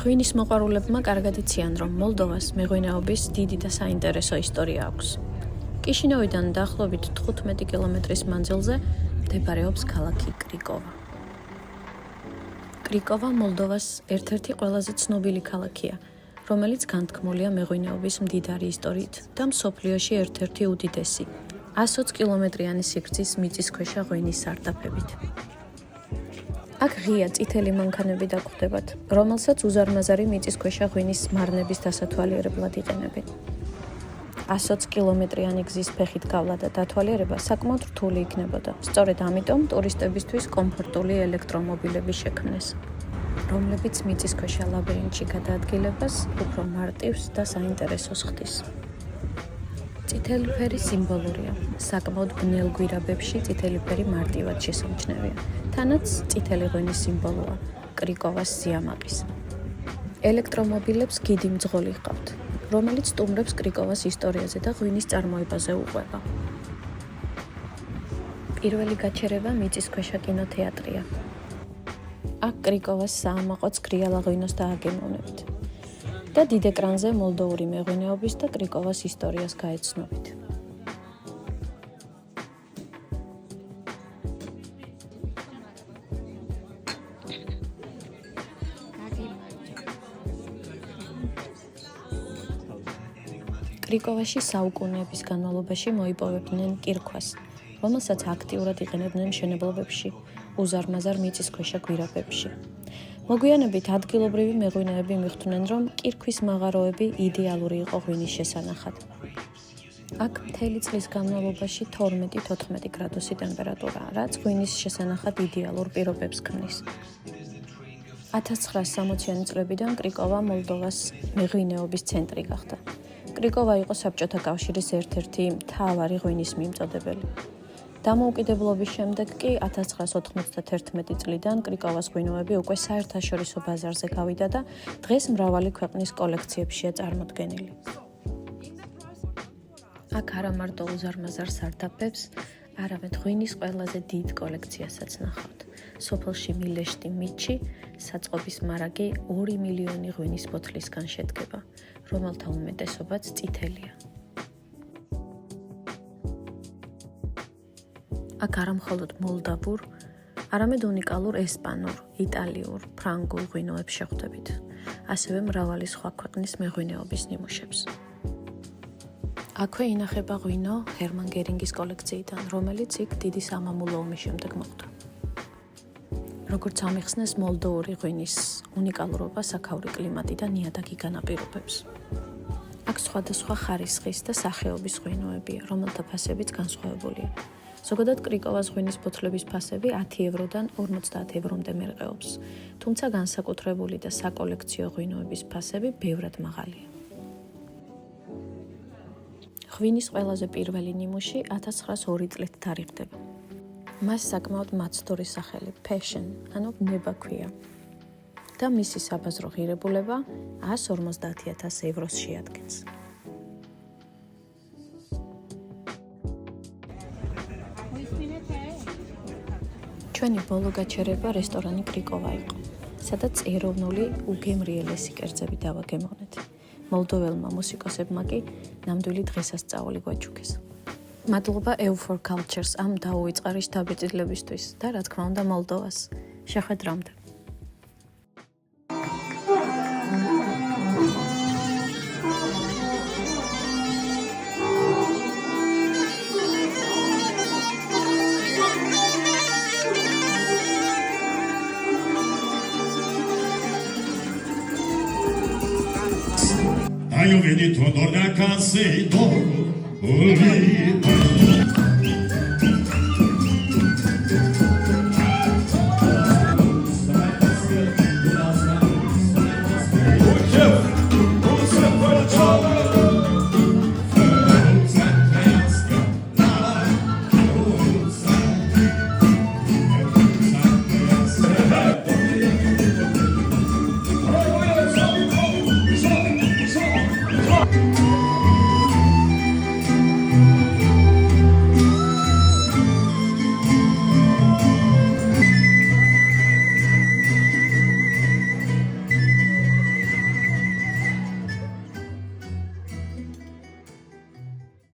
ღვინის მოყვარულებმა კარგად იციან, რომ მოლდოვას მეღვინეობის დიდი და საინტერესო ისტორია აქვს. კიშინოვიდან დაახლოებით 15 კილომეტრის მანძილზე მდებარეობს ქალაქი კრიკოვა. კრიკოვა მოლდოვას ერთ-ერთი ყველაზე ცნობილი ქალაქია, რომელიც განთქმულია მეღვინეობის მდიდარი ისტორიით და მსოფლიოში ერთ-ერთი უდიდესი 120 კილომეტრიანი სიგრძის მიწისქვეშა ღვინის სარდაფებით. აქ ღია წითელი მანქანები დაგვხვდებათ, რომელსაც უზარმაზარი მიწისქვეშა ღვინის მარნების დასათვალიერებლად იყენებენ. 120 კილომეტრიანი გზის ფეხით გავლა და დათვალიერება საკმაოდ რთული იქნებოდა. სწორედ ამიტომ ტურისტებისთვის კომფორტული ელექტრომობილები შექმნეს, რომლებიც მიწისქვეშა ლაბირინთში გადაადგილებას უფრო მარტივს და საინტერესოს ხდის. წითელი ფერი სიმბოლურია. საკმაოდ ბნელ გვირაბებში წითელი ფერი მარტივად შესამჩნევია. თანაც წითელი ღვინის სიმბოლოა კრიკოვას სიამაყის. ელექტრომობილებს გიდი მძღოლი ჰყავთ, რომელიც სტუმრებს კრიკოვას ისტორიაზე და ღვინის წარმოებაზე უყვება. პირველი გაჩერება მიწისქვეშა კინოთეატრია. აქ კრიკოვას საამაყო ცქრიალა ღვინოს დააგემოვნებთ და დიდ ეკრანზე მოლდოვური მეღვინეობის და კრიკოვას ისტორიას გაეცნობით. კრიკოვაში საუკუნეების განმავლობაში მოიპოვებდნენ კირქვას, რომელსაც აქტიურად იყენებდნენ მშენებლობებში, უზარმაზარ მიწისქვეშა გვირაბებში. მოგვიანებით ადგილობრივი მეღვინეები მიხვდნენ, რომ კირქვის მაღაროები იდეალური იყო ღვინის შესანახად. აქ მთელი წლის განმავლობაში 12-14 გრადუსი ტემპერატურაა, რაც ღვინის შესანახად იდეალურ პირობებს ქმნის. 1960-იანი წლებიდან კრიკოვა მოლდოვას მეღვინეობის ცენტრი გახდა. კრიკოვა იყო საბჭოთა კავშირის ერთ-ერთი მთავარი ღვინის მიმწოდებელი. დამოუკიდებლობის შემდეგ კი 1991 წლიდან კრიკოვას ღვინოები უკვე საერთაშორისო ბაზარზე გავიდა და დღეს მრავალი ქვეყნის კოლექციებშია წარმოდგენილი. აქ არა მარტო უზარმაზარ სარდაფებს, არამედ ღვინის ყველაზე დიდ კოლექციასაც ნახავთ. სოფელში მილეშტი მიჩი, საწყობის მარაგი 2 მილიონი ღვინის ბოთლისგან შედგება, რომელთა უმეტესობაც წითელია. აქ არა მხოლოდ მოლდავურ, არამედ უნიკალურ ესპანურ, იტალიურ, ფრანგულ ღვინოებს შეხვდებით, ასევე მრავალი სხვა ქვეყნის მეღვინეობის ნიმუშებს. აქვე ინახება ღვინო ჰერმან გერინგის კოლექციიდან, რომელიც იქ დიდი სამამულო ომის შემდეგ მოხვდა. როგორც ამიხსნეს, მოლდოვური ღვინის უნიკალურობა საქაური კლიმატი და ნიადაგი განაპირობებს. აქ სხვადასხვა ხარისხის და სახეობის ღვინოებია, რომელთა ფასებიც განსხვავებულია. ზოგადად კრიკოვას ღვინის ბოთლების ფასები 10 ევროდან 50 ევრომდე მერყეობს, თუმცა განსაკუთრებული და საკოლექციო ღვინოების ფასები ბევრად მაღალია. ღვინის ყველაზე პირველი ნიმუში 1902 წლით თარიღდება. მას საკმაოდ მაცდური სახელი passion, ანუ ნება ქვია და მისი საბაზრო ღირებულება 150,000 ევროს შეადგენს. ჩვენი ბოლო გაჩერება რესტორანი კრიკოვა იყო, სადაც ეროვნული უგემრიელესი კერძები დავაგემოვნეთ. მოლდოველმა მუსიკოსებმა კი ნამდვილი დღესასწაული გვაჩუქეს. მადლობა EU4 Cultures ამ დაუვიწყარი შთაბეჭდილებისთვის და რა თქმა უნდა მოლდოვას. შეხვედრამდე. Io vedi tu torna a casa e dormo,